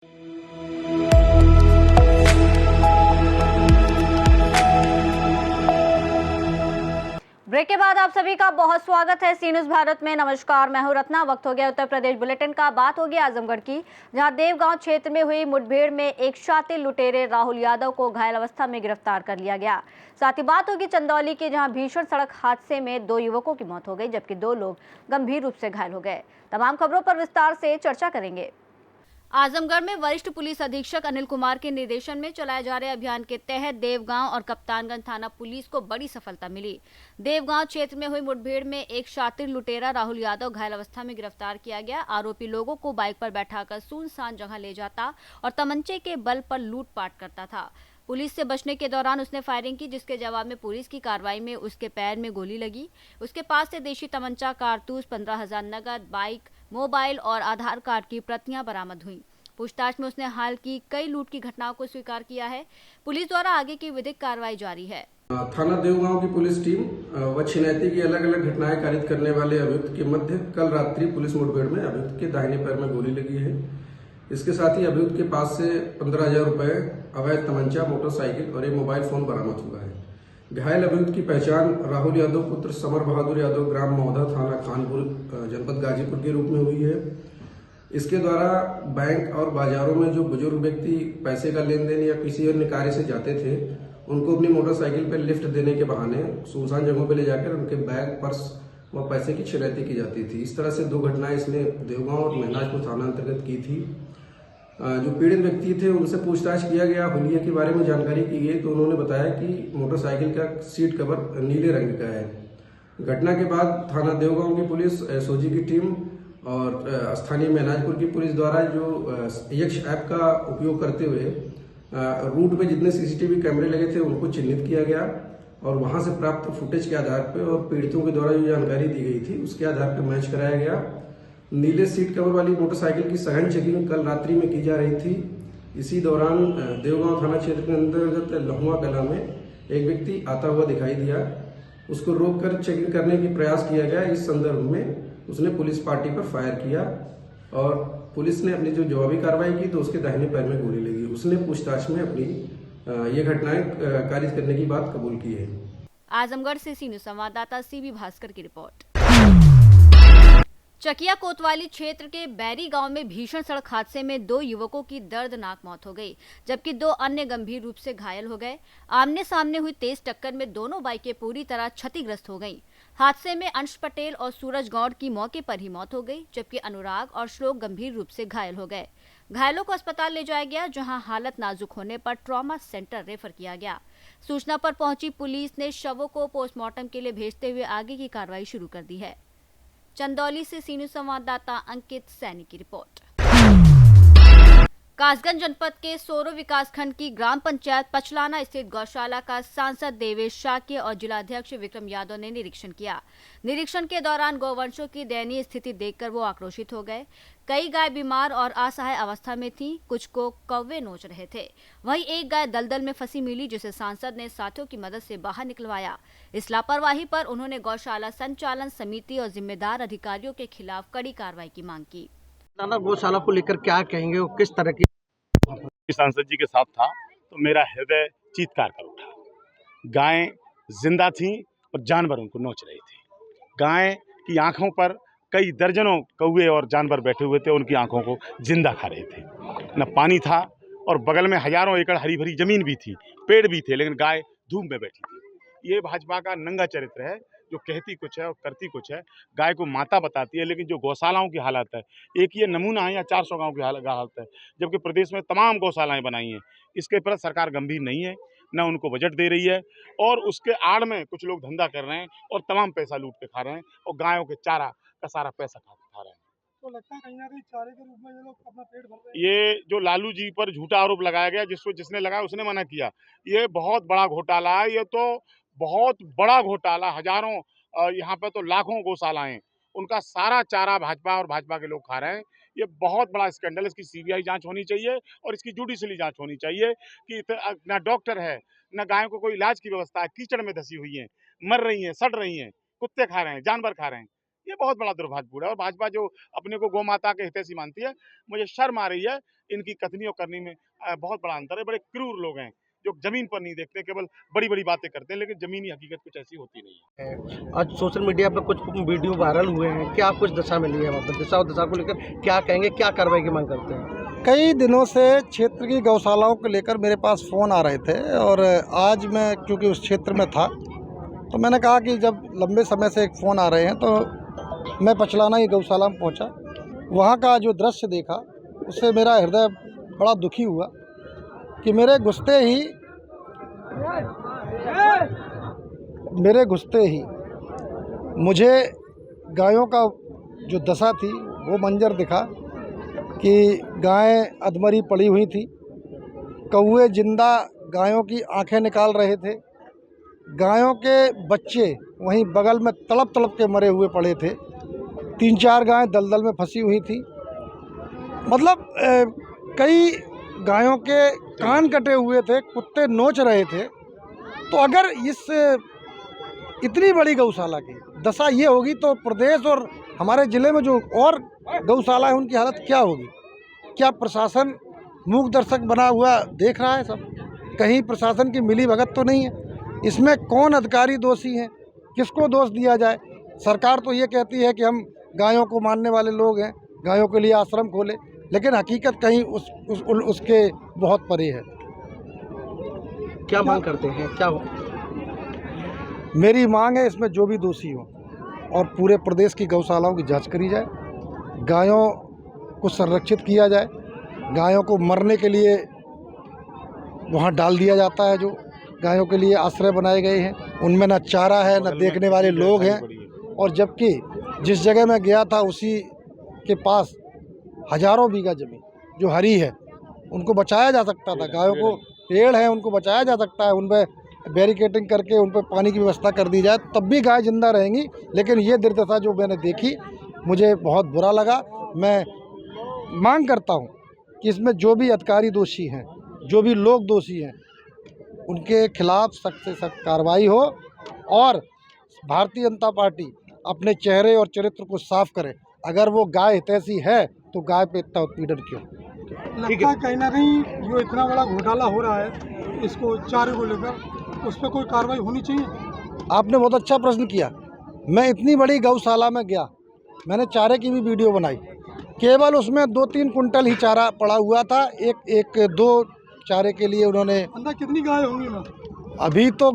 Break के बाद आप सभी का बहुत स्वागत है सी न्यूज़ भारत में। नमस्कार, मैं हूं रत्ना। वक्त हो गया उत्तर प्रदेश बुलेटिन का। बात होगी आजमगढ़ की, जहां देवगांव क्षेत्र में हुई मुठभेड़ में एक शातिर लुटेरे राहुल यादव को घायल अवस्था में गिरफ्तार कर लिया गया। साथ ही बात होगी चंदौली की, जहां भीषण सड़क हादसे में 2 युवकों की मौत हो गई, जबकि 2 लोग गंभीर रूप से घायल हो गए। तमाम खबरों पर विस्तार से चर्चा करेंगे। आजमगढ़ में वरिष्ठ पुलिस अधीक्षक अनिल कुमार के निर्देशन में चलाए जा रहे अभियान के तहत देवगांव और कप्तानगंज थाना पुलिस को बड़ी सफलता मिली। देवगांव क्षेत्र में हुई मुठभेड़ में एक शातिर लुटेरा राहुल यादव घायल अवस्था में गिरफ्तार किया गया। आरोपी लोगों को बाइक पर बैठाकर सुनसान जगह ले जाता और तमंचे के बल पर लूटपाट करता था। पुलिस से बचने के दौरान उसने फायरिंग की, जिसके जवाब में पुलिस की कार्रवाई में उसके पैर में गोली लगी। उसके पास से देशी तमंचा, कारतूस, 15,000 नगद, बाइक, मोबाइल और आधार कार्ड की प्रतियां बरामद हुई। पूछताछ में उसने हाल की कई लूट की घटनाओं को स्वीकार किया है। पुलिस द्वारा आगे की विधिक कार्रवाई जारी है। थाना देवगांव की पुलिस टीम व छिनैती की अलग अलग घटनाएं कारित करने वाले अभियुक्त के मध्य कल रात्रि पुलिस मुठभेड़ में अभियुक्त के दाहिने पैर में गोली लगी है। इसके साथ ही अभियुक्त के पास से 15,000 रुपए, अवैध तमंचा, मोटरसाइकिल और एक मोबाइल फोन बरामद हुआ है। घायल अभियुक्त की पहचान राहुल यादव पुत्र समर बहादुर यादव, ग्राम मौदा, थाना खानपुर, जनपद गाजीपुर के रूप में हुई है। इसके द्वारा बैंक और बाजारों में जो बुजुर्ग व्यक्ति पैसे का लेन देन या किसी अन्य कार्य से जाते थे, उनको अपनी मोटरसाइकिल पर लिफ्ट देने के बहाने सुनसान जगहों पर ले जाकर उनके बैग, पर्स व पैसे की छिनैती की जाती थी। इस तरह से 2 घटनाएं इसने देवगांव और महनाजपुर थाना अंतर्गत की थी। जो पीड़ित व्यक्ति थे उनसे पूछताछ किया गया, हुलिये के बारे में जानकारी की गई, तो उन्होंने बताया कि मोटरसाइकिल का सीट कवर नीले रंग का है। घटना के बाद थाना देवगांव की पुलिस, एसओजी की टीम और स्थानीय महनाजपुर की पुलिस द्वारा जो यक्ष ऐप का उपयोग करते हुए रूट पे जितने सीसीटीवी कैमरे लगे थे उनको चिन्हित किया गया और वहां से प्राप्त फुटेज के आधार पे और पीड़ितों के द्वारा जो जानकारी दी गई थी उसके आधार पे मैच कराया गया। नीले सीट कवर वाली मोटरसाइकिल की सघन चेकिंग कल रात्रि में की जा रही थी। इसी दौरान देवगांव थाना क्षेत्र के अंतर्गत लहुआ कला में एक व्यक्ति आता हुआ दिखाई दिया। उसको रोककर चेकिंग करने की प्रयास किया गया। इस संदर्भ में उसने पुलिस पार्टी पर फायर किया और पुलिस ने अपनी जो जवाबी कार्रवाई की तो उसके दाहिने पैर में गोली लगी। उसने पूछताछ में अपनी ये घटनाएं कारित करने की बात कबूल की है। आजमगढ़ से सी न्यूज़ संवाददाता सीबी भास्कर की रिपोर्ट। चकिया कोतवाली क्षेत्र के बैरी गांव में भीषण सड़क हादसे में 2 युवकों की दर्दनाक मौत हो गई, जबकि 2 अन्य गंभीर रूप से घायल हो गए। आमने सामने हुई तेज टक्कर में दोनों बाइकें पूरी तरह क्षतिग्रस्त हो गईं। हादसे में अंश पटेल और सूरज गौड़ की मौके पर ही मौत हो गई, जबकि अनुराग और श्लोक गंभीर रूप से घायल हो गए। घायलों को अस्पताल ले जाया गया, जहां हालत नाजुक होने पर ट्रॉमा सेंटर रेफर किया गया। सूचना पर पहुंची पुलिस ने शवों को पोस्टमार्टम के लिए भेजते हुए आगे की कार्रवाई शुरू कर दी है। चंदौली से सी न्यूज़ संवाददाता अंकित सैनी की रिपोर्ट। कासगंज जनपद के सोरो विकासखंड की ग्राम पंचायत पचलाना स्थित गौशाला का सांसद देवेश शाक्य और जिलाध्यक्ष विक्रम यादव ने निरीक्षण किया। निरीक्षण के दौरान गौवंशों की दयनीय स्थिति देखकर वो आक्रोशित हो गए। कई गाय बीमार और असहाय अवस्था में थीं, कुछ को कौवे नोच रहे थे। वहीं एक गाय दलदल में फंसी मिली, जिसे सांसद ने साथियों की मदद से बाहर निकलवाया। इस लापरवाही पर उन्होंने गौशाला संचालन समिति और जिम्मेदार अधिकारियों के खिलाफ कड़ी कार्रवाई की मांग की। गौशाला को लेकर क्या कहेंगे, वो किस तरह की? सांसद जी के साथ था तो मेरा हृदय चीत्कार कर उठा। गायें जिंदा थीं और जानवर उनको नोच रहे थे। गाय की आंखों पर कई दर्जनों कौवे और जानवर बैठे हुए थे, उनकी आंखों को जिंदा खा रहे थे। न पानी था और बगल में हजारों एकड़ हरी भरी जमीन भी थी, पेड़ भी थे, लेकिन गाय धूप में बैठी थी। ये भाजपा का नंगा चरित्र है, जो कहती कुछ है और करती कुछ है। गाय को माता बताती है, लेकिन जो गौशालाओं की हालत है, एक ये नमूना है या 400 गांव की हालत है, जबकि प्रदेश में तमाम गौशालाएं बनाई हैं। इसके प्रति सरकार गंभीर नहीं है, न उनको बजट दे रही है और उसके आड़ में कुछ लोग धंधा कर रहे हैं और तमाम पैसा लूट के खा रहे हैं और गायों के चारा का सारा पैसा खा रहे हैं। तो लगता है कहीं ना कहीं चारे के रूप में ये लोग अपना पेट भर रहे हैं। ये जो लालू जी पर झूठा आरोप लगाया गया, जिसने लगाया उसने मना किया। ये बहुत बड़ा घोटाला है, ये तो बहुत बड़ा घोटाला। हजारों यहाँ पे तो लाखों गौशालाएं, उनका सारा चारा भाजपा और भाजपा के लोग खा रहे हैं। ये बहुत बड़ा स्कैंडल है। इसकी सीबीआई जांच होनी चाहिए और इसकी जुडिशली जांच होनी चाहिए कि ना डॉक्टर है, ना गायों को कोई इलाज की व्यवस्था है, कीचड़ में धसी हुई है, मर रही हैं, सड़ रही हैं, कुत्ते खा रहे हैं, जानवर खा रहे हैं। ये बहुत बड़ा दुर्भाग्यपूर्ण है। और भाजपा जो अपने को गौ माता के हितैषी मानती है, मुझे शर्म आ रही है इनकी कथनी और करनी में। बहुत बड़ा अंतर है। बड़े क्रूर लोग हैं जो जमीन पर नहीं देखते, केवल बड़ी बड़ी बातें करते हैं, लेकिन जमीनी हकीकत कुछ ऐसी होती नहीं है। आज सोशल मीडिया पर कुछ वीडियो वायरल हुए हैं, क्या कुछ दशा मिली है वहाँ पर? दिशा और दशा को लेकर क्या कहेंगे, क्या कार्रवाई की मांग करते हैं? कई दिनों से क्षेत्र की गौशालाओं को लेकर मेरे पास फ़ोन आ रहे थे और आज मैं क्योंकि उस क्षेत्र में था तो मैंने कहा कि जब लंबे समय से एक फ़ोन आ रहे हैं तो मैं पचलाना ही गौशाला में पहुंचा। वहाँ का जो दृश्य देखा उससे मेरा हृदय बड़ा दुखी हुआ कि मेरे घुसते ही मुझे गायों का जो दशा थी वो मंजर दिखा कि गायें अधमरी पड़ी हुई थी, कौवे जिंदा गायों की आंखें निकाल रहे थे, गायों के बच्चे वहीं बगल में तड़प तड़प के मरे हुए पड़े थे, 3-4 गायें दलदल में फंसी हुई थी। मतलब कई गायों के कान कटे हुए थे, कुत्ते नोच रहे थे। तो अगर इस इतनी बड़ी गौशाला की दशा ये होगी तो प्रदेश और हमारे ज़िले में जो और गौशाला है उनकी हालत क्या होगी? क्या प्रशासन मूक दर्शक बना हुआ देख रहा है सब? कहीं प्रशासन की मिली भगत तो नहीं है? इसमें कौन अधिकारी दोषी हैं, किसको दोष दिया जाए? सरकार तो ये कहती है कि हम गायों को मानने वाले लोग हैं, गायों के लिए आश्रम खोले, लेकिन हकीकत कहीं उसके बहुत परे है। क्या मांग करते हैं, क्या हो? मेरी मांग है इसमें जो भी दोषी हो और पूरे प्रदेश की गौशालाओं की जांच करी जाए, गायों को संरक्षित किया जाए, गायों को मरने के लिए वहाँ डाल दिया जाता है, जो गायों के लिए आश्रय बनाए गए हैं उनमें न चारा है न देखने वाले लोग हैं। और जबकि जिस जगह मैं गया था उसी के पास हजारों बीघा जमीन जो हरी है उनको बचाया जा सकता था, गायों को पेड़ है उनको बचाया जा सकता है, उन पर बैरिकेटिंग करके उन पर पानी की व्यवस्था कर दी जाए तब भी गाय जिंदा रहेंगी। लेकिन ये दुर्दशा जो मैंने देखी मुझे बहुत बुरा लगा। मैं मांग करता हूँ कि इसमें जो भी अधिकारी दोषी हैं, जो भी लोग दोषी हैं, उनके खिलाफ सख्त से सख्त कार्रवाई हो और भारतीय जनता पार्टी अपने चेहरे और चरित्र को साफ करे। अगर वो गाय हितैषी है तो गाय पे इतना उत्पीड़न क्यों? लगता है कहीं ना कहीं जो इतना बड़ा घोटाला हो रहा है इसको चारे को लेकर, उस पर कोई कार्रवाई होनी चाहिए। आपने बहुत अच्छा प्रश्न किया। मैं इतनी बड़ी गौशाला में गया, मैंने चारे की भी वीडियो बनाई, केवल उसमें 2-3 कुंटल ही चारा पड़ा हुआ था। एक 2 चारे के लिए उन्होंने, अंदर कितनी गाय होंगी ना? अभी तो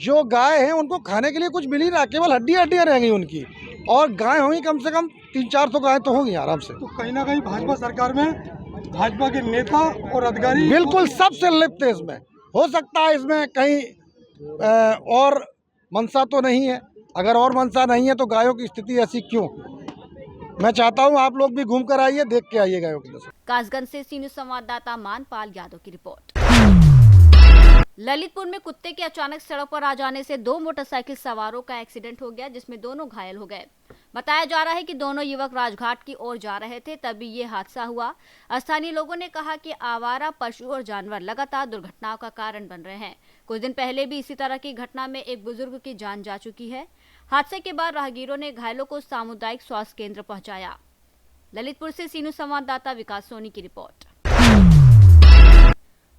जो गाय हैं उनको खाने के लिए कुछ मिल ही रहा, केवल हड्डियाँ रह गई उनकी, और गाय होंगी कम से कम 300-400 गाय तो होंगी आराम से। तो कहीं ना कहीं भाजपा सरकार में भाजपा के नेता और अधिकारी बिल्कुल सब संलिप्त है इसमें। हो सकता है इसमें कहीं और मंशा तो नहीं है। अगर और मंशा नहीं है तो गायों की स्थिति ऐसी क्यों? मैं चाहता हूं आप लोग भी घूम कर आइए, देख के आइए गायों की दशा। कासगंज से सी न्यूज़ संवाददाता मानपाल यादव की रिपोर्ट। ललितपुर में कुत्ते के अचानक सड़क पर आ जाने से 2 मोटरसाइकिल सवारों का एक्सीडेंट हो गया, जिसमें दोनों घायल हो गए। बताया जा रहा है कि दोनों युवक राजघाट की ओर जा रहे थे, तभी ये हादसा हुआ। स्थानीय लोगों ने कहा कि आवारा पशु और जानवर लगातार दुर्घटनाओं का कारण बन रहे हैं। कुछ दिन पहले भी इसी तरह की घटना में एक बुजुर्ग की जान जा चुकी है। हादसे के बाद राहगीरों ने घायलों को सामुदायिक स्वास्थ्य केंद्र पहुंचाया। ललितपुर से सी न्यूज़ संवाददाता विकास सोनी की रिपोर्ट।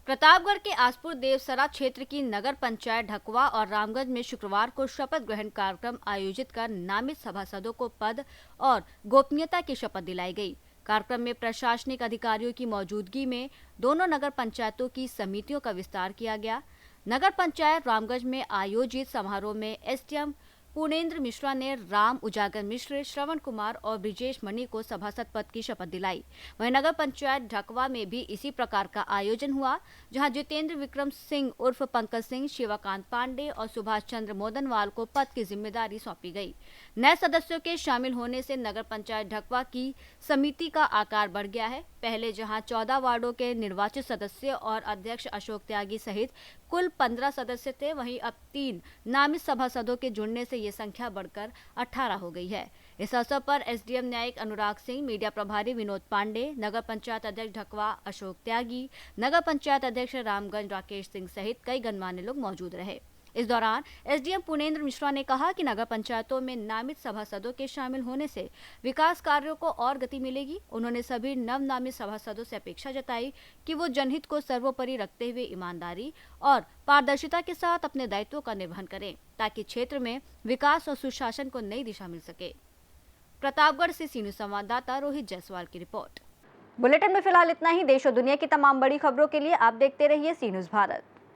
प्रतापगढ़ के आसपुर देवसरा क्षेत्र की नगर पंचायत ढकवा और रामगंज में शुक्रवार को शपथ ग्रहण कार्यक्रम आयोजित कर नामित सभासदों को पद और गोपनीयता की शपथ दिलाई गई। कार्यक्रम में प्रशासनिक अधिकारियों की मौजूदगी में दोनों नगर पंचायतों की समितियों का विस्तार किया गया। नगर पंचायत रामगंज में आयोजित समारोह में एसडीएम पूर्णेंद्र मिश्रा ने राम उजागर मिश्र, श्रवण कुमार और ब्रिजेश मणि को सभासद पद की शपथ दिलाई। वहीं नगर पंचायत ढकवा में भी इसी प्रकार का आयोजन हुआ, जहां जितेंद्र विक्रम सिंह उर्फ पंकज सिंह, शिवाकांत पांडे और सुभाष चंद्र मोदनवाल को पद की जिम्मेदारी सौंपी गई। नए सदस्यों के शामिल होने से नगर पंचायत ढकवा की समिति का आकार बढ़ गया है। पहले जहां 14 वार्डों के निर्वाचित सदस्य और अध्यक्ष अशोक त्यागी सहित कुल 15 सदस्य थे, वहीं अब 3 नामित सभासदों के जुड़ने से ये संख्या बढ़कर 18 हो गई है। इस अवसर पर एसडीएम न्यायिक अनुराग सिंह, मीडिया प्रभारी विनोद पांडे, नगर पंचायत अध्यक्ष ढकवा अशोक त्यागी, नगर पंचायत अध्यक्ष रामगंज राकेश सिंह सहित कई गणमान्य लोग मौजूद रहे। इस दौरान एसडीएम पुनेंद्र मिश्रा ने कहा कि नगर पंचायतों में नामित सभासदों के शामिल होने से विकास कार्यों को और गति मिलेगी। उन्होंने सभी नवनामित सभासदों से अपेक्षा जताई कि वो जनहित को सर्वोपरि रखते हुए ईमानदारी और पारदर्शिता के साथ अपने दायित्वों का निर्वहन करें, ताकि क्षेत्र में विकास और सुशासन को नई दिशा मिल सके। प्रतापगढ़ से सी न्यूज़ संवाददाता रोहित जायसवाल की रिपोर्ट। बुलेटिन में फिलहाल इतना ही। देश और दुनिया की तमाम बड़ी खबरों के लिए आप देखते रहिए सी न्यूज़ भारत।